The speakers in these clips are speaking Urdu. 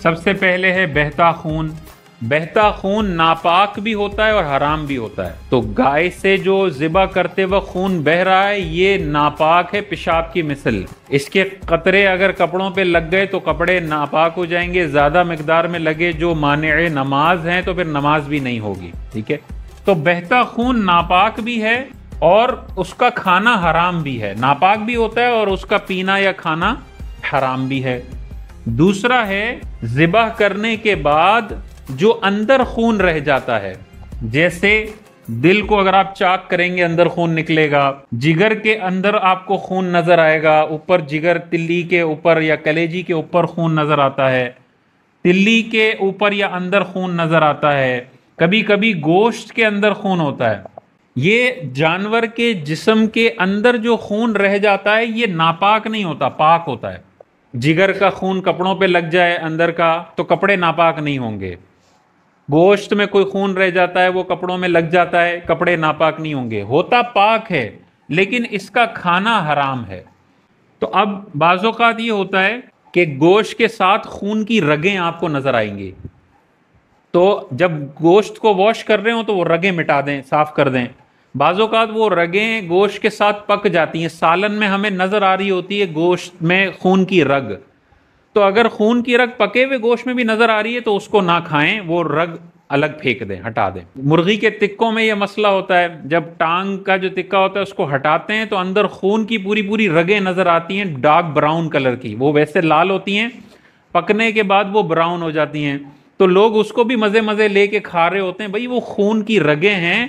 سب سے پہلے ہے بہتا خون۔ بہتا خون ناپاک بھی ہوتا ہے اور حرام بھی ہوتا ہے۔ تو گائے سے جو ذبح کرتے وقت خون بہہ رہا ہے یہ ناپاک ہے، پیشاب کی مثل۔ اس کے قطرے اگر کپڑوں پہ لگ گئے تو کپڑے ناپاک ہو جائیں گے، زیادہ مقدار میں لگے جو مانع نماز ہیں تو پھر نماز بھی نہیں ہوگی، ٹھیک ہے۔ تو بہتا خون ناپاک بھی ہے اور اس کا کھانا حرام بھی ہے، ناپاک بھی ہوتا ہے اور اس کا پینا یا کھانا حرام بھی ہے۔ دوسرا ہے ذبح کرنے کے بعد جو اندر خون رہ جاتا ہے، جیسے دل کو اگر آپ چاک کریں گے اندر خون نکلے گا، جگر کے اندر آپ کو خون نظر آئے گا، اوپر جگر تلی کے اوپر یا کلیجی کے اوپر خون نظر آتا ہے، تلی کے اوپر یا اندر خون نظر آتا ہے، کبھی کبھی گوشت کے اندر خون ہوتا ہے۔ یہ جانور کے جسم کے اندر جو خون رہ جاتا ہے یہ ناپاک نہیں ہوتا، پاک ہوتا ہے۔ جگر کا خون کپڑوں پہ لگ جائے اندر کا تو کپڑے ناپاک نہیں ہوں گے، گوشت میں کوئی خون رہ جاتا ہے وہ کپڑوں میں لگ جاتا ہے، کپڑے ناپاک نہیں ہوں گے، ہوتا پاک ہے لیکن اس کا کھانا حرام ہے۔ تو اب بعض اوقات یہ ہوتا ہے کہ گوشت کے ساتھ خون کی رگیں آپ کو نظر آئیں گی، تو جب گوشت کو واش کر رہے ہوں تو وہ رگیں مٹا دیں، صاف کر دیں۔ بعض اوقات وہ رگیں گوشت کے ساتھ پک جاتی ہیں، سالن میں ہمیں نظر آ رہی ہوتی ہے گوشت میں خون کی رگ، تو اگر خون کی رگ پکے ہوئے گوشت میں بھی نظر آ رہی ہے تو اس کو نہ کھائیں، وہ رگ الگ پھینک دیں، ہٹا دیں۔ مرغی کے تکوں میں یہ مسئلہ ہوتا ہے، جب ٹانگ کا جو تکہ ہوتا ہے اس کو ہٹاتے ہیں تو اندر خون کی پوری پوری رگیں نظر آتی ہیں، ڈارک براؤن کلر کی، وہ ویسے لال ہوتی ہیں، پکنے کے بعد وہ براؤن ہو جاتی ہیں، تو لوگ اس کو بھی مزے مزے لے کے کھا رہے ہوتے ہیں۔ بھئی وہ خون کی رگیں ہیں،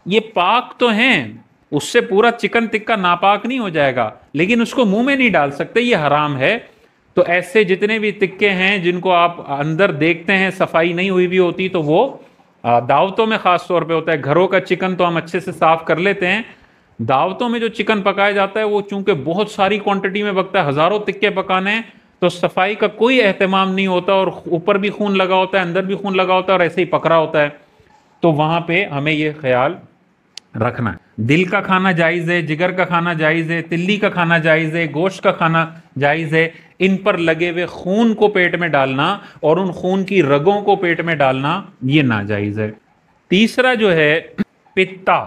یہ پاک تو ہیں، اس سے پورا چکن ٹکا ناپاک نہیں ہو جائے گا، لیکن اس کو منہ میں نہیں ڈال سکتے، یہ حرام ہے۔ تو ایسے جتنے بھی تکے ہیں جن کو آپ اندر دیکھتے ہیں صفائی نہیں ہوئی بھی ہوتی تو وہ دعوتوں میں خاص طور پہ ہوتا ہے، گھروں کا چکن تو ہم اچھے سے صاف کر لیتے ہیں، دعوتوں میں جو چکن پکایا جاتا ہے وہ چونکہ بہت ساری کوانٹٹی میں پکتا ہے، ہزاروں تکے پکانے ہیں، تو صفائی کا کوئی اہتمام نہیں ہوتا اور اوپر بھی خون لگا ہوتا ہے، اندر بھی خون لگا ہوتا ہے اور ایسے ہی پکڑا ہوتا ہے، تو وہاں پہ ہمیں یہ خیال رکھنا ہے۔ دل کا کھانا جائز ہے، جگر کا کھانا جائز ہے، تلی کا کھانا جائز ہے، گوشت کا کھانا جائز ہے، ان پر لگے ہوئے خون کو پیٹ میں ڈالنا اور ان خون کی رگوں کو پیٹ میں ڈالنا یہ ناجائز ہے۔ تیسرا جو ہے پتا،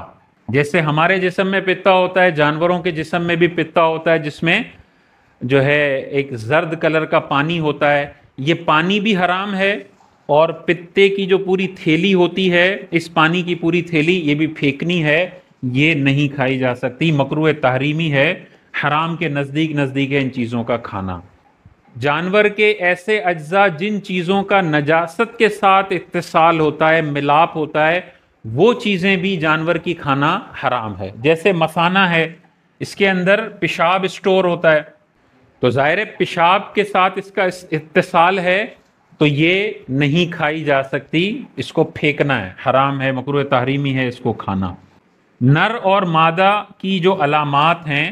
جیسے ہمارے جسم میں پتا ہوتا ہے، جانوروں کے جسم میں بھی پتا ہوتا ہے، جس میں جو ہے ایک زرد کلر کا پانی ہوتا ہے، یہ پانی بھی حرام ہے، اور پتے کی جو پوری تھیلی ہوتی ہے، اس پانی کی پوری تھیلی یہ بھی پھینکنی ہے، یہ نہیں کھائی جا سکتی، مکروہ تحریمی ہے، حرام کے نزدیک ہے ان چیزوں کا کھانا۔ جانور کے ایسے اجزاء جن چیزوں کا نجاست کے ساتھ اتصال ہوتا ہے، ملاپ ہوتا ہے، وہ چیزیں بھی جانور کی کھانا حرام ہے، جیسے مثانہ ہے، اس کے اندر پیشاب اسٹور ہوتا ہے، تو ظاہر پیشاب کے ساتھ اس کا اتصال ہے تو یہ نہیں کھائی جا سکتی، اس کو پھینکنا ہے، حرام ہے، مکروہ تحریمی ہے اس کو کھانا۔ نر اور مادہ کی جو علامات ہیں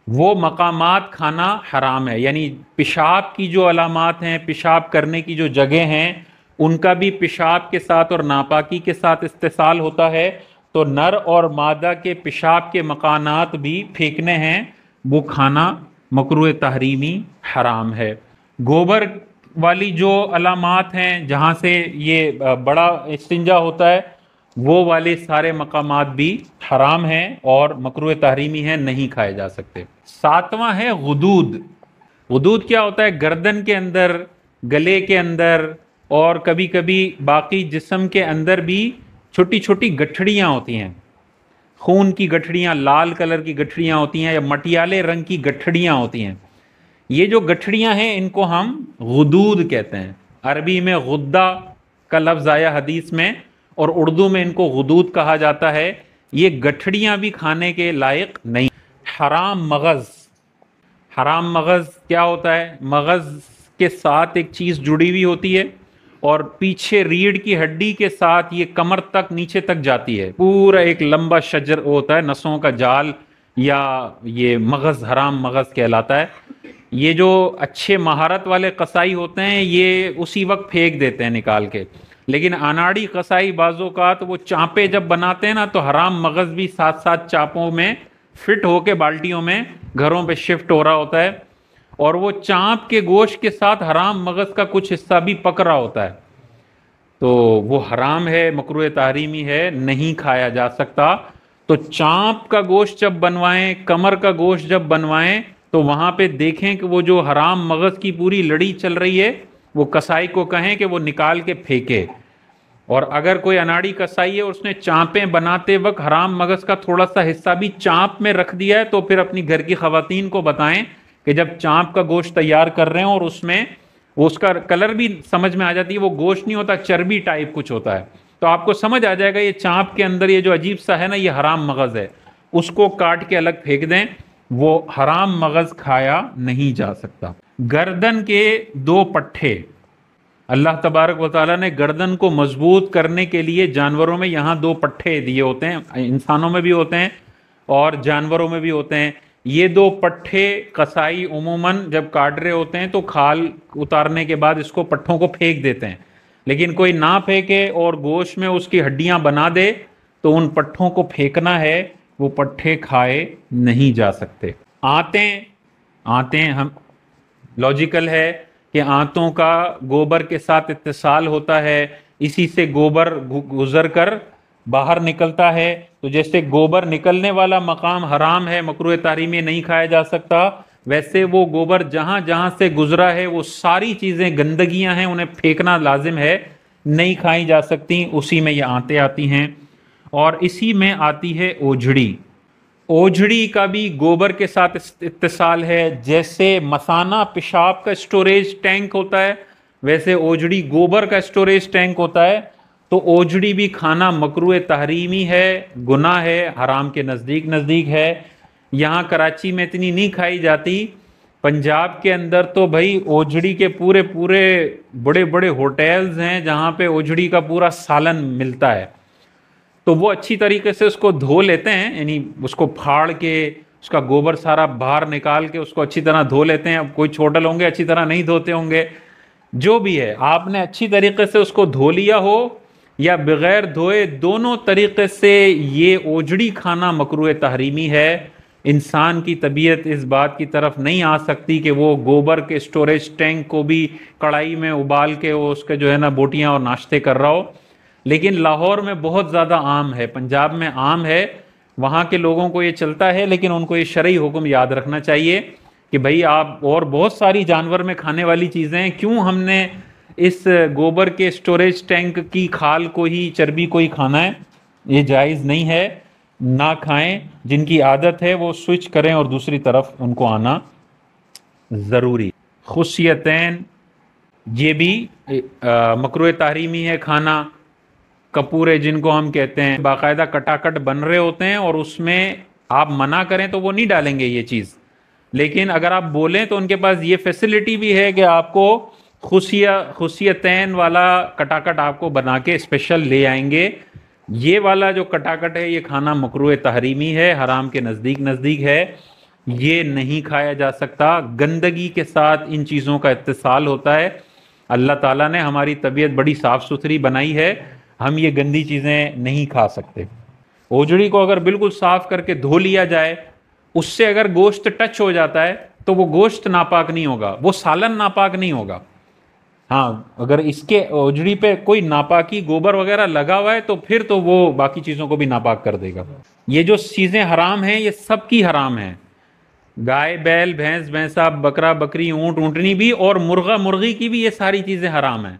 وہ مقامات کھانا حرام ہے، یعنی پیشاب کی جو علامات ہیں، پیشاب کرنے کی جو جگہ ہیں، ان کا بھی پیشاب کے ساتھ اور ناپاکی کے ساتھ اتصال ہوتا ہے، تو نر اور مادہ کے پیشاب کے مکانات بھی پھینکنے ہیں، وہ کھانا مکروہ تحریمی حرام ہے۔ گوبر والی جو علامات ہیں جہاں سے یہ بڑا استنجا ہوتا ہے، وہ والے سارے مقامات بھی حرام ہیں اور مکروہ تحریمی ہیں، نہیں کھائے جا سکتے۔ ساتواں ہے غدود۔ غدود کیا ہوتا ہے؟ گردن کے اندر، گلے کے اندر اور کبھی کبھی باقی جسم کے اندر بھی چھوٹی چھوٹی گٹھڑیاں ہوتی ہیں، خون کی گٹھڑیاں، لال کلر کی گٹھڑیاں ہوتی ہیں یا مٹیالے رنگ کی گٹھڑیاں ہوتی ہیں، یہ جو گٹھڑیاں ہیں ان کو ہم غدود کہتے ہیں۔ عربی میں غدہ کا لفظ آیا حدیث میں، اور اردو میں ان کو غدود کہا جاتا ہے۔ یہ گٹھڑیاں بھی کھانے کے لائق نہیں۔ حرام مغز۔ حرام مغز کیا ہوتا ہے؟ مغز کے ساتھ ایک چیز جڑی ہوئی ہوتی ہے اور پیچھے ریڑھ کی ہڈی کے ساتھ یہ کمر تک نیچے تک جاتی ہے، پورا ایک لمبا شجر ہوتا ہے، نسوں کا جال، یا یہ مغز حرام مغز کہلاتا ہے۔ یہ جو اچھے مہارت والے قصائی ہوتے ہیں یہ اسی وقت پھینک دیتے ہیں نکال کے، لیکن اناڑی قصائی بعض اوقات وہ چانپے جب بناتے ہیں نا تو حرام مغز بھی ساتھ ساتھ چاپوں میں فٹ ہو کے بالٹیوں میں گھروں پہ شفٹ ہو رہا ہوتا ہے، اور وہ چانپ کے گوشت کے ساتھ حرام مغز کا کچھ حصہ بھی پک رہا ہوتا ہے، تو وہ حرام ہے، مکروہ تحریمی ہے، نہیں کھایا جا سکتا۔ تو چانپ کا گوشت جب بنوائیں، کمر کا گوشت جب بنوائیں، تو وہاں پہ دیکھیں کہ وہ جو حرام مغز کی پوری لڑی چل رہی ہے، وہ کسائی کو کہیں کہ وہ نکال کے پھینکے۔ اور اگر کوئی اناڑی کسائی ہے اور اس نے چانپیں بناتے وقت حرام مغز کا تھوڑا سا حصہ بھی چانپ میں رکھ دیا ہے، تو پھر اپنی گھر کی خواتین کو بتائیں کہ جب چانپ کا گوشت تیار کر رہے ہیں اور اس میں وہ اس کا کلر بھی سمجھ میں آ جاتی ہے، وہ گوشت نہیں ہوتا، چربی ٹائپ کچھ ہوتا ہے، تو آپ کو سمجھ آ جائے گا یہ چانپ کے اندر یہ جو عجیب سا ہے نا، یہ حرام مغز ہے، اس کو کاٹ کے الگ پھینک دیں، وہ حرام مغز کھایا نہیں جا سکتا۔ گردن کے دو پٹھے، اللہ تبارک و تعالیٰ نے گردن کو مضبوط کرنے کے لیے جانوروں میں یہاں دو پٹھے دیے ہوتے ہیں، انسانوں میں بھی ہوتے ہیں اور جانوروں میں بھی ہوتے ہیں۔ یہ دو پٹھے قصائی عموماً جب کاٹ رہے ہوتے ہیں تو کھال اتارنے کے بعد اس کو پٹھوں کو پھینک دیتے ہیں، لیکن کوئی نہ پھینکے اور گوشت میں اس کی ہڈیاں بنا دے تو ان پٹھوں کو پھینکنا ہے، وہ پٹھے کھائے نہیں جا سکتے۔ آنتیں ہم لاجیکل ہے کہ آنتوں کا گوبر کے ساتھ اتصال ہوتا ہے، اسی سے گوبر گزر کر باہر نکلتا ہے، تو جیسے گوبر نکلنے والا مقام حرام ہے، مکروہ تحریمی نہیں کھایا جا سکتا، ویسے وہ گوبر جہاں جہاں سے گزرا ہے وہ ساری چیزیں گندگیاں ہیں، انہیں پھینکنا لازم ہے، نہیں کھائی جا سکتی، اسی میں یہ آنتیں آتی ہیں۔ اور اسی میں آتی ہے اوجھڑی۔ اوجھڑی کا بھی گوبر کے ساتھ اتصال ہے، جیسے مثانہ پیشاب کا اسٹوریج ٹینک ہوتا ہے، ویسے اوجھڑی گوبر کا اسٹوریج ٹینک ہوتا ہے، تو اوجھڑی بھی کھانا مکروہ تحریمی ہے، گناہ ہے، حرام کے نزدیک ہے۔ یہاں کراچی میں اتنی نہیں کھائی جاتی، پنجاب کے اندر تو بھائی اوجھڑی کے پورے بڑے بڑے ہوٹلز ہیں جہاں پہ اوجھڑی کا پورا سالن ملتا ہے، تو وہ اچھی طریقے سے اس کو دھو لیتے ہیں، یعنی اس کو پھاڑ کے اس کا گوبر سارا باہر نکال کے اس کو اچھی طرح دھو لیتے ہیں۔ اب کوئی چھوٹل ہوں گے اچھی طرح نہیں دھوتے ہوں گے، جو بھی ہے آپ نے اچھی طریقے سے اس کو دھو لیا ہو یا بغیر دھوئے، دونوں طریقے سے یہ اوجڑی کھانا مکروہ تحریمی ہے۔ انسان کی طبیعت اس بات کی طرف نہیں آ سکتی کہ وہ گوبر کے اسٹوریج ٹینک کو بھی کڑھائی میں ابال کے وہ اس کے جو ہے نا بوٹیاں اور ناشتے کر رہا ہو، لیکن لاہور میں بہت زیادہ عام ہے، پنجاب میں عام ہے، وہاں کے لوگوں کو یہ چلتا ہے، لیکن ان کو یہ شرعی حکم یاد رکھنا چاہیے کہ بھئی آپ اور بہت ساری جانور میں کھانے والی چیزیں ہیں، کیوں ہم نے اس گوبر کے اسٹوریج ٹینک کی کھال کو ہی، چربی کو ہی کھانا ہے؟ یہ جائز نہیں ہے، نہ کھائیں۔ جن کی عادت ہے وہ سوئچ کریں اور دوسری طرف ان کو آنا ضروری۔ خصیتین، یہ بھی مکروہ تحریمی ہے کھانا۔ کپورے جن کو ہم کہتے ہیں، باقاعدہ کٹاکٹ بن رہے ہوتے ہیں اور اس میں آپ منع کریں تو وہ نہیں ڈالیں گے یہ چیز، لیکن اگر آپ بولیں تو ان کے پاس یہ فیسلٹی بھی ہے کہ آپ کو خصیتین والا کٹاکٹ آپ کو بنا کے اسپیشل لے آئیں گے۔ یہ والا جو کٹاکٹ ہے یہ کھانا مکروہ تحریمی ہے، حرام کے نزدیک ہے، یہ نہیں کھایا جا سکتا۔ گندگی کے ساتھ ان چیزوں کا اتصال ہوتا ہے۔ اللہ تعالیٰ نے ہماری طبیعت بڑی صاف ستھری بنائی ہے، ہم یہ گندی چیزیں نہیں کھا سکتے۔ اوجڑی کو اگر بالکل صاف کر کے دھو لیا جائے، اس سے اگر گوشت ٹچ ہو جاتا ہے تو وہ گوشت ناپاک نہیں ہوگا، وہ سالن ناپاک نہیں ہوگا۔ ہاں اگر اس کے اوجڑی پہ کوئی ناپاکی گوبر وغیرہ لگا ہوا ہے تو پھر تو وہ باقی چیزوں کو بھی ناپاک کر دے گا۔ یہ جو چیزیں حرام ہیں یہ سب کی حرام ہیں، گائے بیل بھینس بھینسا بکرا بکری اونٹ اونٹنی بھی اور مرغا مرغی کی بھی، یہ ساری چیزیں حرام ہیں۔